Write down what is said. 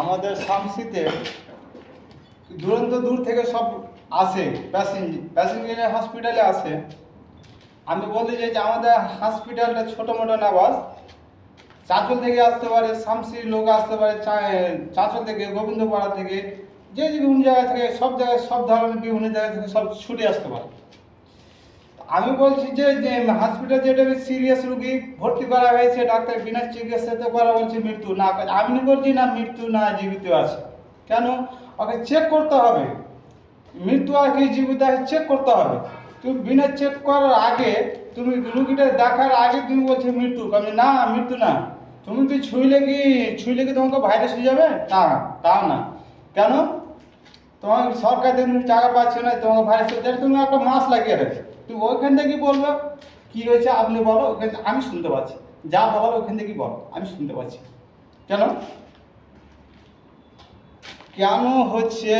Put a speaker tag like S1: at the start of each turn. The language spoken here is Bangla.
S1: আমাদের শামসিতে দূর থেকে সব আসে প্যাসেঞ্জার হসপিটালে আসে। আমি বলতে চাই যে আমাদের হসপিটালটা ছোটো মোটো না, বাস চাঁচল থেকে আসতে পারে, শামসির লোক আসতে পারে, চাঁচল থেকে, গোবিন্দপাড়া থেকে, যে বিভিন্ন জায়গা থেকে, সব ধরনের বিভিন্ন জায়গা থেকে সব ছুটে আসতে পারে। আমি বলছি যে হসপিটাল যেটা সিরিয়াস রুগী ভর্তি করা হয়েছে, ডাক্তার বিনা চিকিৎসাতে করা বলছে মৃত্যু না, আমি বলছি না মৃত্যু না, জীবিত আছে। কেন? ওকে চেক করতে হবে, মৃত্যু আর কি জীবিত আছে চেক করতে হবে। তুমি বিনা চেক করার আগে, তুমি রুগীটা দেখার আগে তুমি বলছো মৃত্যু, আমি না মৃত্যু না। তুমি কি ছুঁইলে কি তোমাকে ভাইরাস হয়ে যাবে? তা না। কেন? তোমার সরকার থেকে তুমি টাকা পাচ্ছ না, তোমাকে ভাইরাস হয়ে যাবে, তুমি একটা মাস্ক লাগিয়ে রাখবে। তুমি ওইখান থেকে বলবে কি হয়েছে আপনি বলো, ওখান আমি শুনতে পাচ্ছি, যা বলার ওখান থেকে বলো, আমি শুনতে পাচ্ছি। কেন হচ্ছে